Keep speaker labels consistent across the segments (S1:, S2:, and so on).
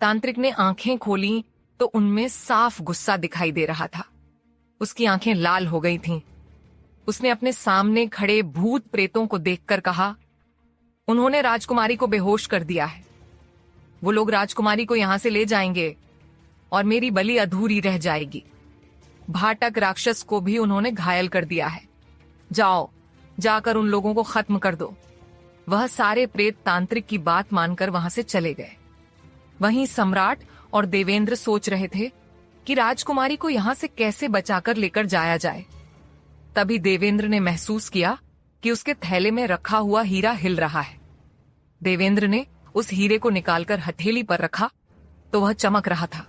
S1: तांत्रिक ने आंखें खोली तो उनमें साफ गुस्सा दिखाई दे रहा था। उसकी आंखें लाल हो गई थीं। उसने अपने सामने खड़े भूत प्रेतों को देखकर कहा, उन्होंने राजकुमारी को बेहोश कर दिया है। वो लोग राजकुमारी को यहां से ले जाएंगे और मेरी बलि अधूरी रह जाएगी। भाटक राक्षस को भी उन्होंने घायल कर दिया है। जाओ, जाकर उन लोगों को खत्म कर दो। वह सारे प्रेत तांत्रिक की बात मानकर वहां से चले गए। वहीं सम्राट और देवेंद्र सोच रहे थे कि राजकुमारी को यहां से कैसे बचाकर लेकर जाया जाए। तभी देवेंद्र ने महसूस किया कि उसके थैले में रखा हुआ हीरा हिल रहा है। देवेंद्र ने उस हीरे को निकालकर हथेली पर रखा तो वह चमक रहा था।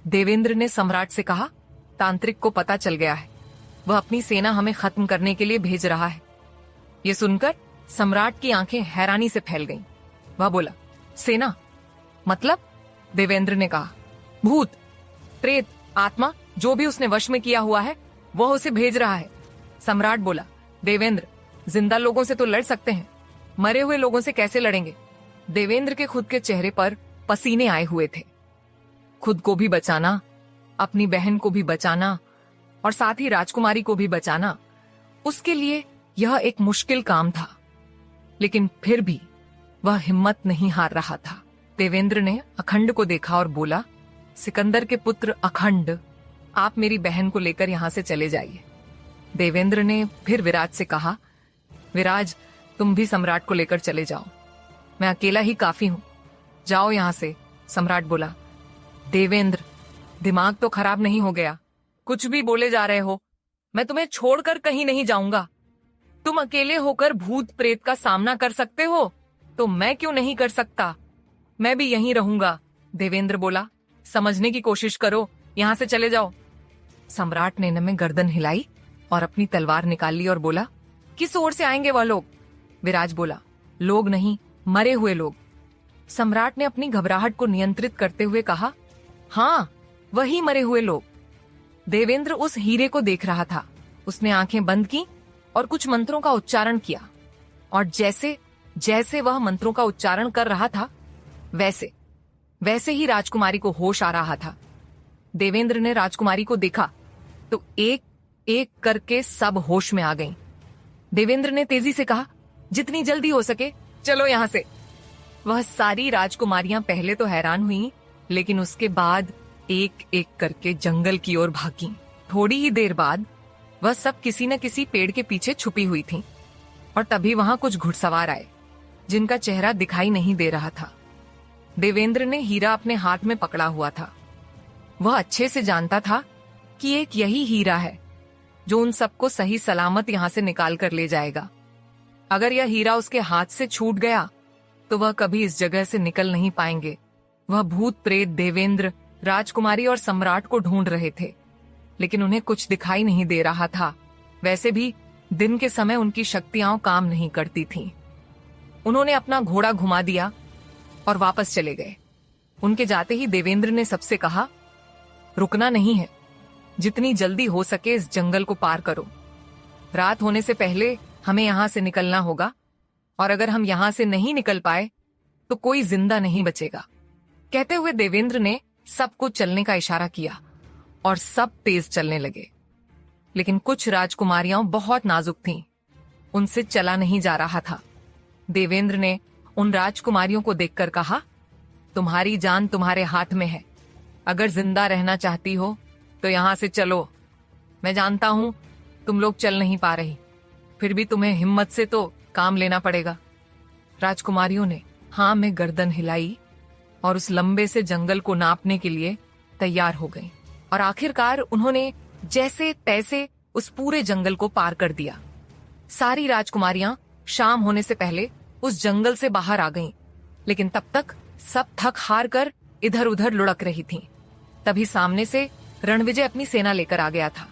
S1: देवेंद्र ने सम्राट से कहा, तांत्रिक को पता चल गया है, वह अपनी सेना हमें खत्म करने के लिए भेज रहा है। यह सुनकर सम्राट की आंखें हैरानी से फैल गईं। वह बोला, सेना मतलब? देवेंद्र ने कहा, भूत, प्रेत, आत्मा, जो भी उसने वश में किया हुआ है वह उसे भेज रहा है। सम्राट बोला, देवेंद्र, जिंदा लोगों से तो लड़ सकते हैं, मरे हुए लोगों से कैसे लड़ेंगे? देवेंद्र के खुद के चेहरे पर पसीने आए हुए थे। खुद को भी बचाना, अपनी बहन को भी बचाना और साथ ही राजकुमारी को भी बचाना, उसके लिए यह एक मुश्किल काम था। लेकिन फिर भी वह हिम्मत नहीं हार रहा था। देवेंद्र ने अखंड को देखा और बोला, सिकंदर के पुत्र अखंड, आप मेरी बहन को लेकर यहां से चले जाइए। देवेंद्र ने फिर विराज से कहा, विराज, तुम भी सम्राट को लेकर चले जाओ, मैं अकेला ही काफी हूं, जाओ यहां से। सम्राट बोला, देवेंद्र, दिमाग तो खराब नहीं हो गया? कुछ भी बोले जा रहे हो, मैं तुम्हें छोड़कर कहीं नहीं जाऊंगा। तुम अकेले होकर भूत प्रेत का सामना कर सकते हो तो मैं क्यों नहीं कर सकता? मैं भी यहीं रहूंगा। देवेंद्र बोला, समझने की कोशिश करो, यहां से चले जाओ। सम्राट ने में गर्दन हिलाई और अपनी तलवार निकाल ली और बोला, किस ओर से आएंगे वह लोग? विराज बोला, लोग नहीं, मरे हुए लोग। सम्राट ने अपनी घबराहट को नियंत्रित करते हुए कहा, हाँ, वही मरे हुए लोग। देवेंद्र उस हीरे को देख रहा था। उसने आंखें बंद की और कुछ मंत्रों का उच्चारण किया और जैसे जैसे वह मंत्रों का उच्चारण कर रहा था वैसे वैसे ही राजकुमारी को होश आ रहा था। देवेंद्र ने राजकुमारी को देखा तो एक एक करके सब होश में आ गईं। देवेंद्र ने तेजी से कहा, जितनी जल्दी हो सके चलो यहां से। वह सारी राजकुमारियां पहले तो हैरान हुईं, लेकिन उसके बाद एक एक करके जंगल की ओर भागीं। थोड़ी ही देर बाद वह सब किसी न किसी पेड़ के पीछे छुपी हुई थीं और तभी वहां कुछ घुड़सवार आए जिनका चेहरा दिखाई नहीं दे रहा था। देवेंद्र ने हीरा अपने हाथ में पकड़ा हुआ था। वह अच्छे से जानता था कि एक यही हीरा है जो उन सबको सही सलामत यहां से निकाल कर ले जाएगा। अगर यह हीरा उसके हाथ से छूट गया तो वह कभी इस जगह से निकल नहीं पाएंगे। वह भूत प्रेत देवेंद्र, राजकुमारी और सम्राट को ढूंढ रहे थे, लेकिन उन्हें कुछ दिखाई नहीं दे रहा था। वैसे भी दिन के समय उनकी शक्तियां काम नहीं करती थीं। उन्होंने अपना घोड़ा घुमा दिया और वापस चले गए। उनके जाते ही देवेंद्र ने सबसे कहा, रुकना नहीं है, जितनी जल्दी हो सके इस जंगल को पार करो। रात होने से पहले हमें यहां से निकलना होगा और अगर हम यहां से नहीं निकल पाए तो कोई जिंदा नहीं बचेगा। कहते हुए देवेंद्र ने सबको चलने का इशारा किया और सब तेज चलने लगे। लेकिन कुछ राजकुमारियां बहुत नाजुक थीं, उनसे चला नहीं जा रहा था। देवेंद्र ने उन राजकुमारियों को देखकर कहा, तुम्हारी जान तुम्हारे हाथ में है, अगर जिंदा रहना चाहती हो तो यहां से चलो। मैं जानता हूं तुम लोग चल नहीं पा रही, फिर भी तुम्हें हिम्मत से तो काम लेना पड़ेगा। राजकुमारियों ने हां में गर्दन हिलाई और उस लंबे से जंगल को नापने के लिए तैयार हो गई और आखिरकार उन्होंने जैसे तैसे उस पूरे जंगल को पार कर दिया। सारी राजकुमारियां शाम होने से पहले उस जंगल से बाहर आ गईं, लेकिन तब तक सब थक हार कर इधर उधर लुढ़क रही थीं। तभी सामने से रणविजय अपनी सेना लेकर आ गया था।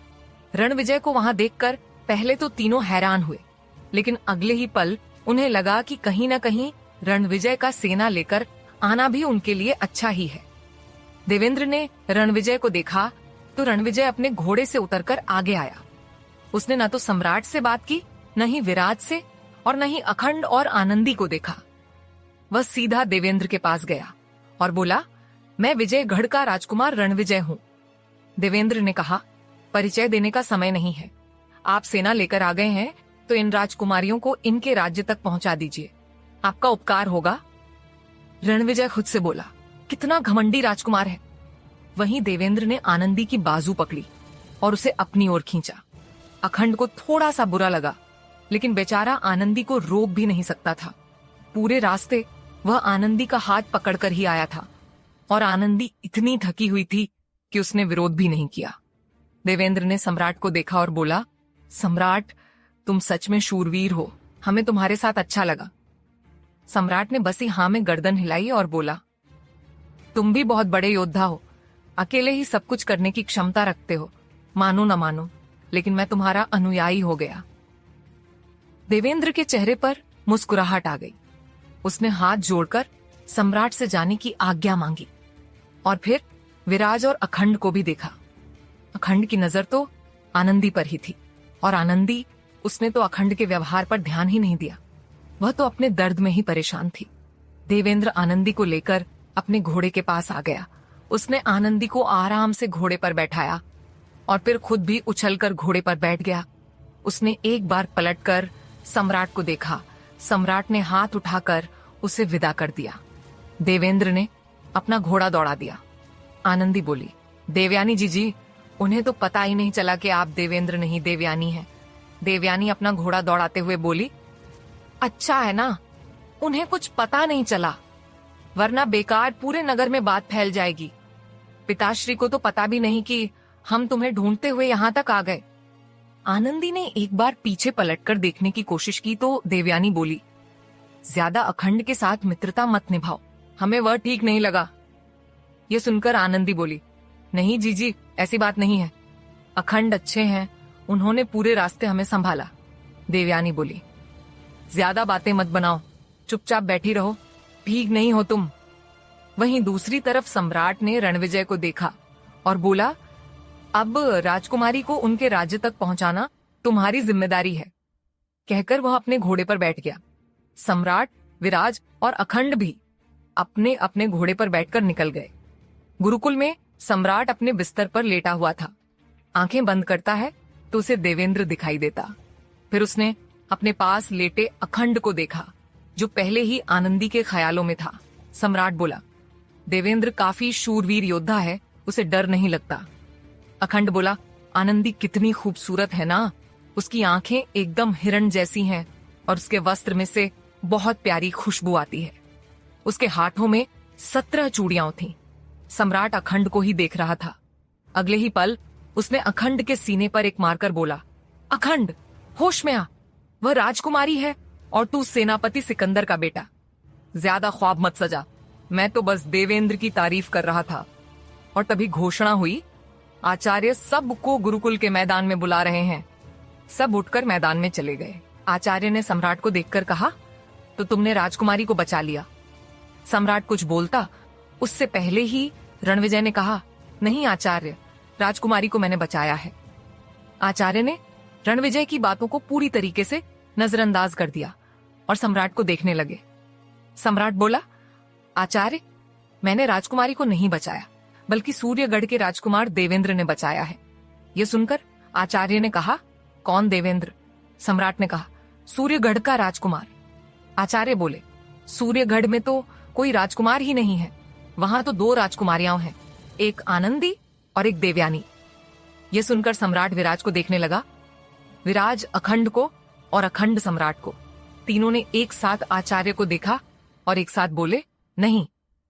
S1: रणविजय को वहां देखकर पहले तो तीनों हैरान हुए, लेकिन अगले ही पल उन्हें लगा कि कहीं न कहीं रणविजय का सेना लेकर आना भी उनके लिए अच्छा ही है। देवेंद्र ने रणविजय को देखा तो रणविजय अपने घोड़े से उतरकर आगे आया। उसने न तो सम्राट से बात की, न ही विराज से और न ही अखंड और आनंदी को देखा। वह सीधा देवेंद्र के पास गया और बोला, मैं विजयगढ़ का राजकुमार रणविजय हूँ। देवेंद्र ने कहा, परिचय देने का समय नहीं है। आप सेना लेकर आ गए हैं तो इन राजकुमारियों को इनके राज्य तक पहुंचा दीजिए, आपका उपकार होगा। रणविजय खुद से बोला, कितना घमंडी राजकुमार है। वहीं देवेंद्र ने आनंदी की बाजू पकड़ी और उसे अपनी ओर खींचा। अखंड को थोड़ा सा बुरा लगा, लेकिन बेचारा आनंदी को रोक भी नहीं सकता था। पूरे रास्ते वह आनंदी का हाथ पकड़कर ही आया था और आनंदी इतनी थकी हुई थी कि उसने विरोध भी नहीं किया। देवेंद्र ने सम्राट को देखा और बोला, सम्राट, तुम सच में शूरवीर हो, हमें तुम्हारे साथ अच्छा लगा। सम्राट ने बसी हाँ में गर्दन हिलाई और बोला, तुम भी बहुत बड़े योद्धा हो, अकेले ही सब कुछ करने की क्षमता रखते हो, मानो न मानो, लेकिन मैं तुम्हारा अनुयायी हो गया। देवेंद्र के चेहरे पर मुस्कुराहट आ गई। उसने हाथ जोड़कर सम्राट से जाने की आज्ञा मांगी और फिर विराज और अखंड को भी देखा। अखंड की नजर तो आनंदी पर ही थी और आनंदी, उसने तो अखंड के व्यवहार पर ध्यान ही नहीं दिया। वह तो अपने दर्द में ही परेशान थी। देवेंद्र आनंदी को लेकर अपने घोड़े के पास आ गया। उसने आनंदी को आराम से घोड़े पर बैठाया और फिर खुद भी उछलकर घोड़े पर बैठ गया। उसने एक बार पलटकर सम्राट को देखा। सम्राट ने हाथ उठाकर उसे विदा कर दिया। देवेंद्र ने अपना घोड़ा दौड़ा दिया। आनंदी बोली, देवयानी जी, उन्हें तो पता ही नहीं चला कि आप देवेंद्र नहीं देवयानी हैं। देवयानी अपना घोड़ा दौड़ाते हुए बोली, अच्छा है ना, उन्हें कुछ पता नहीं चला, वरना बेकार पूरे नगर में बात फैल जाएगी। पिताश्री को तो पता भी नहीं कि हम तुम्हें ढूंढते हुए यहाँ तक आ गए। आनंदी ने एक बार पीछे पलटकर देखने की कोशिश की तो देवयानी बोली, ज्यादा अखंड के साथ मित्रता मत निभाओ, हमें वह ठीक नहीं लगा। ये सुनकर आनंदी बोली, नहीं जीजी, ऐसी बात नहीं है, अखंड अच्छे हैं, उन्होंने पूरे रास्ते हमें संभाला। देवयानी बोली, ज्यादा बातें मत बनाओ, चुपचाप बैठी रहो, भीग नहीं हो तुम। वहीं दूसरी तरफ सम्राट ने रणविजय को देखा और बोला, अब राजकुमारी को उनके राज्य तक पहुंचाना तुम्हारी जिम्मेदारी है। कहकर वह अपने घोड़े पर बैठ गया। सम्राट, विराज और अखंड भी अपने अपने घोड़े पर बैठकर निकल गए। गुरुकुल में सम्राट अपने बिस्तर पर लेटा हुआ था। आंखें बंद करता है तो उसे देवेंद्र दिखाई देता। फिर उसने अपने पास लेटे अखंड को देखा, जो पहले ही आनंदी के ख्यालों में था। सम्राट बोला, देवेंद्र काफी शूरवीर योद्धा है, उसे डर नहीं लगता। अखंड बोला, आनंदी कितनी खूबसूरत है ना, उसकी आंखें एकदम हिरण जैसी हैं और उसके वस्त्र में से बहुत प्यारी खुशबू आती है। उसके हाथों में 17 चूड़ियां थीं। सम्राट अखंड को ही देख रहा था। अगले ही पल उसने अखंड के सीने पर एक मारकर बोला, अखंड, होश में आ, वह राजकुमारी है और तू सेनापति सिकंदर का बेटा। ज्यादा ख्वाब मत सजा, मैं तो बस देवेंद्र की तारीफ कर रहा था। और तभी घोषणा हुई, आचार्य सबको गुरुकुल के मैदान में बुला रहे हैं। सब उठकर मैदान में चले गए। आचार्य ने सम्राट को देखकर कहा, तो तुमने राजकुमारी को बचा लिया। सम्राट कुछ बोलता उससे पहले ही रणविजय ने कहा, नहीं आचार्य, राजकुमारी को मैंने बचाया है। आचार्य ने रणविजय की बातों को पूरी तरीके से नजरअंदाज कर दिया और सम्राट को देखने लगे। सम्राट बोला, आचार्य, मैंने राजकुमारी को नहीं बचाया, बल्कि सूर्यगढ़ के राजकुमार देवेंद्र ने बचाया है। यह सुनकर आचार्य ने कहा, कौन देवेंद्र? सम्राट ने कहा, सूर्यगढ़ का राजकुमार। आचार्य बोले, सूर्यगढ़ में तो कोई राजकुमार ही नहीं है, वहां तो 2 राजकुमारियां हैं, एक आनंदी और एक देवयानी। यह सुनकर सम्राट विराज को देखने लगा, विराज अखंड को और अखंड सम्राट को। तीनों ने एक साथ आचार्य को देखा और एक साथ बोले, नहीं,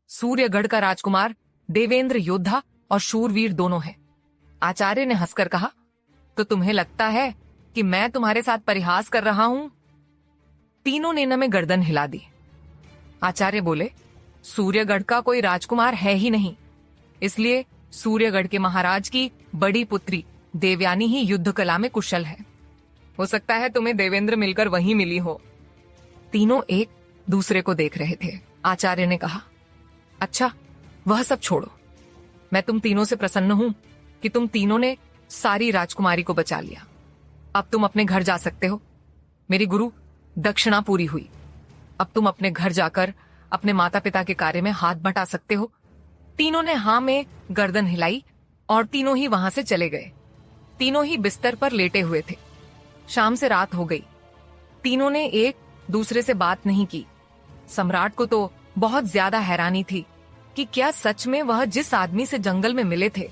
S1: सूर्यगढ़ का राजकुमार देवेंद्र योद्धा और शूरवीर दोनों है। आचार्य ने हंसकर कहा, तो तुम्हें लगता है कि मैं तुम्हारे साथ परिहास कर रहा हूं? तीनों ने न में गर्दन हिला दी। आचार्य बोले, सूर्यगढ़ का कोई राजकुमार है ही नहीं, इसलिए सूर्यगढ़ के महाराज की बड़ी पुत्री देवयानी ही युद्ध कला में कुशल है। हो सकता है तुम्हें देवेंद्र मिलकर वहीं मिली हो। तीनों एक दूसरे को देख रहे थे। आचार्य ने कहा, अच्छा, वह सब छोड़ो, मैं तुम तीनों से प्रसन्न हूं कि तुम तीनों ने सारी राजकुमारी को बचा लिया। अब तुम अपने घर जा सकते हो। मेरी गुरु दक्षिणा पूरी हुई। अब तुम अपने घर जाकर अपने माता पिता के कार्य में हाथ बटा सकते हो। तीनों ने हाँ में गर्दन हिलाई और तीनों ही वहां से चले गए। तीनों ही बिस्तर पर लेटे हुए थे। शाम से रात हो गई। तीनों ने एक दूसरे से बात नहीं की। सम्राट को तो बहुत ज्यादा हैरानी थी कि क्या सच में वह जिस आदमी से जंगल में मिले थे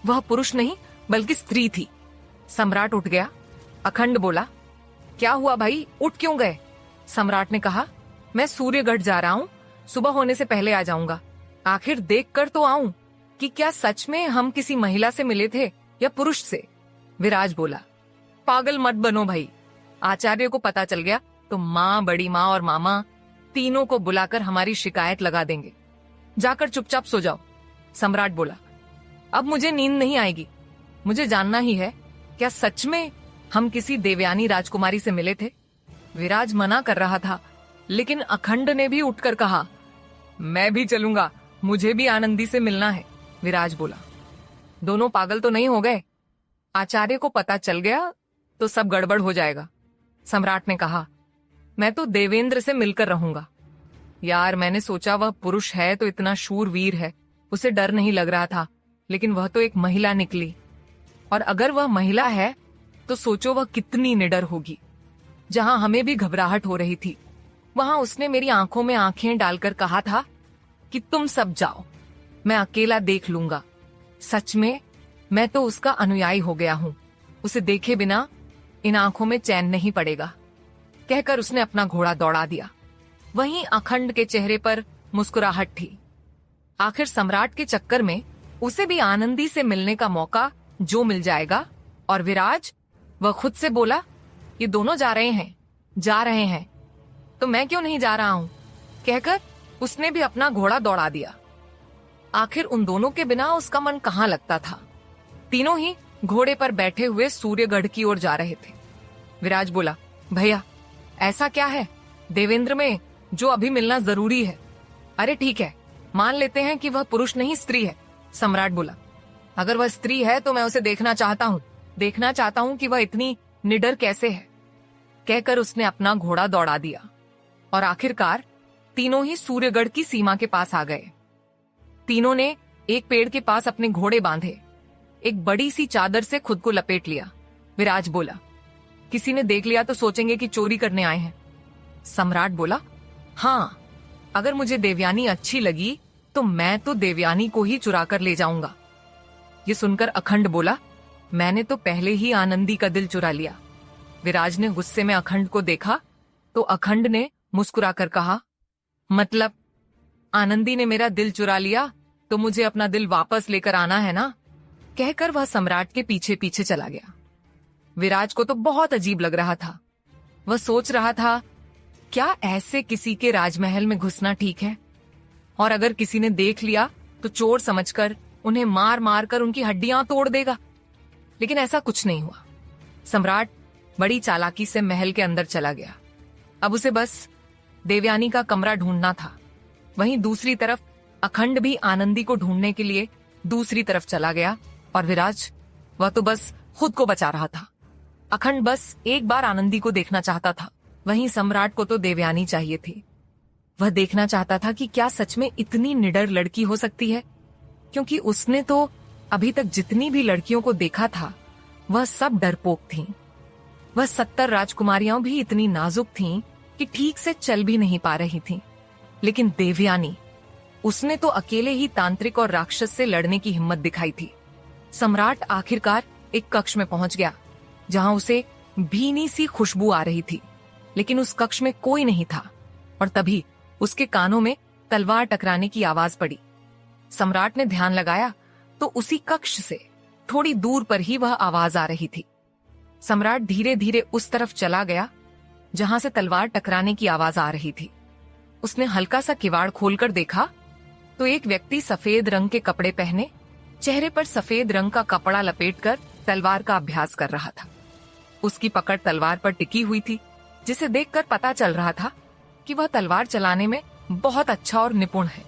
S1: वह पुरुष नहीं बल्कि स्त्री थी। सम्राट उठ गया। अखंड बोला, क्या हुआ भाई, उठ क्यों गए? सम्राट ने कहा, मैं सूर्यगढ़ जा रहा हूँ, सुबह होने से पहले आ जाऊंगा। आखिर देख कर तो आऊं कि क्या सच में हम किसी महिला से मिले थे या पुरुष से। विराज बोला, पागल मत बनो भाई, आचार्य को पता चल गया तो माँ, बड़ी माँ और मामा तीनों को बुलाकर हमारी शिकायत लगा देंगे। जाकर चुपचाप सो जाओ। सम्राट बोला, अब मुझे नींद नहीं आएगी, मुझे जानना ही है क्या सच में हम किसी देवयानी राजकुमारी से मिले थे। विराज मना कर रहा था, लेकिन अखंड ने भी उठकर कहा, मैं भी चलूंगा, मुझे भी आनंदी से मिलना है। विराज बोला, दोनों पागल तो नहीं हो गए? आचार्य को पता चल गया तो सब गड़बड़ हो जाएगा। सम्राट ने कहा, मैं तो देवेंद्र से मिलकर रहूंगा। यार, मैंने सोचा वह पुरुष है तो इतना शूरवीर है, उसे डर नहीं लग रहा था, लेकिन वह तो एक महिला निकली। और अगर वह महिला है तो सोचो वह कितनी निडर होगी। जहां हमें भी घबराहट हो रही थी, वहां उसने मेरी आंखों में आंखें डालकर कहा था कि तुम सब जाओ, मैं अकेला देख लूंगा। सच में मैं तो उसका अनुयायी हो गया हूं, उसे देखे बिना इन आंखों में चैन नहीं पड़ेगा। कहकर उसने अपना घोड़ा दौड़ा दिया। वहीं अखंड के चेहरे पर मुस्कुराहट थी। आखिर सम्राट के चक्कर में उसे भी आनंदी से मिलने का मौका जो मिल जाएगा। और विराज, वह खुद से बोला, ये दोनों जा रहे हैं तो मैं क्यों नहीं जा रहा हूं? कहकर उसने भी अपना घोड़ा दौड़ा दिया। आखिर उन दोनों के बिना उसका मन कहां लगता था। तीनों ही घोड़े पर बैठे हुए सूर्यगढ़ की ओर जा रहे थे। विराज बोला, भैया ऐसा क्या है देवेंद्र में जो अभी मिलना जरूरी है? अरे ठीक है, मान लेते हैं कि वह पुरुष नहीं स्त्री है। सम्राट बोला, अगर वह स्त्री है तो मैं उसे देखना चाहता हूं कि वह इतनी निडर कैसे है। कहकर उसने अपना घोड़ा दौड़ा दिया और आखिरकार तीनों ही सूर्यगढ़ की सीमा के पास आ गए। तीनों ने एक पेड़ के पास अपने घोड़े बांधे, एक बड़ी सी चादर से खुद को लपेट लिया। विराज बोला, किसी ने देख लिया तो सोचेंगे कि चोरी करने आए हैं। सम्राट बोला, हाँ, अगर मुझे देवयानी अच्छी लगी तो मैं तो देवयानी को ही चुरा कर ले जाऊंगा। ये सुनकर अखंड बोला, मैंने तो पहले ही आनंदी का दिल चुरा लिया। विराज ने गुस्से में अखंड को देखा तो अखंड ने मुस्कुराकर कहा, मतलब आनंदी ने मेरा दिल चुरा लिया तो मुझे अपना दिल वापस लेकर आना है ना? कहकर वह सम्राट के पीछे पीछे चला गया। विराज को तो बहुत अजीब लग रहा था। वह सोच रहा था, क्या ऐसे किसी के राजमहल में घुसना ठीक है? और अगर किसी ने देख लिया तो चोर समझकर उन्हें मार मार कर उनकी हड्डियां तोड़ देगा। लेकिन ऐसा कुछ नहीं हुआ। सम्राट बड़ी चालाकी से महल के अंदर चला गया। अब उसे बस देवयानी का कमरा ढूंढना था। वहीं दूसरी तरफ अखंड भी आनंदी को ढूंढने के लिए दूसरी तरफ चला गया। और विराज, वह तो बस खुद को बचा रहा था। अखंड बस एक बार आनंदी को देखना चाहता था। वहीं सम्राट को तो देवयानी चाहिए थी। वह देखना चाहता था कि क्या सच में इतनी निडर लड़की हो सकती है, क्योंकि उसने तो अभी तक जितनी भी लड़कियों को देखा था वह सब डरपोक थीं। वह 70 राजकुमारियां भी इतनी नाजुक थीं कि ठीक से चल भी नहीं पा रही थीं। लेकिन देवयानी, उसने तो अकेले ही तांत्रिक और राक्षस से लड़ने की हिम्मत दिखाई थी। सम्राट आखिरकार एक कक्ष में पहुंच गया जहां उसे भीनी सी खुशबू आ रही थी, लेकिन उस कक्ष में कोई नहीं था। और तभी उसके कानों में तलवार टकराने की आवाज पड़ी। सम्राट ने ध्यान लगाया तो उसी कक्ष से थोड़ी दूर पर ही वह आवाज आ रही थी। सम्राट धीरे धीरे उस तरफ चला गया जहां से तलवार टकराने की आवाज आ रही थी। उसने हल्का सा किवाड़ खोलकर देखा तो एक व्यक्ति सफेद रंग के कपड़े पहने, चेहरे पर सफेद रंग का कपड़ा लपेटकर तलवार का अभ्यास कर रहा था। उसकी पकड़ तलवार पर टिकी हुई थी, जिसे देखकर पता चल रहा था कि वह तलवार चलाने में बहुत अच्छा और निपुण है।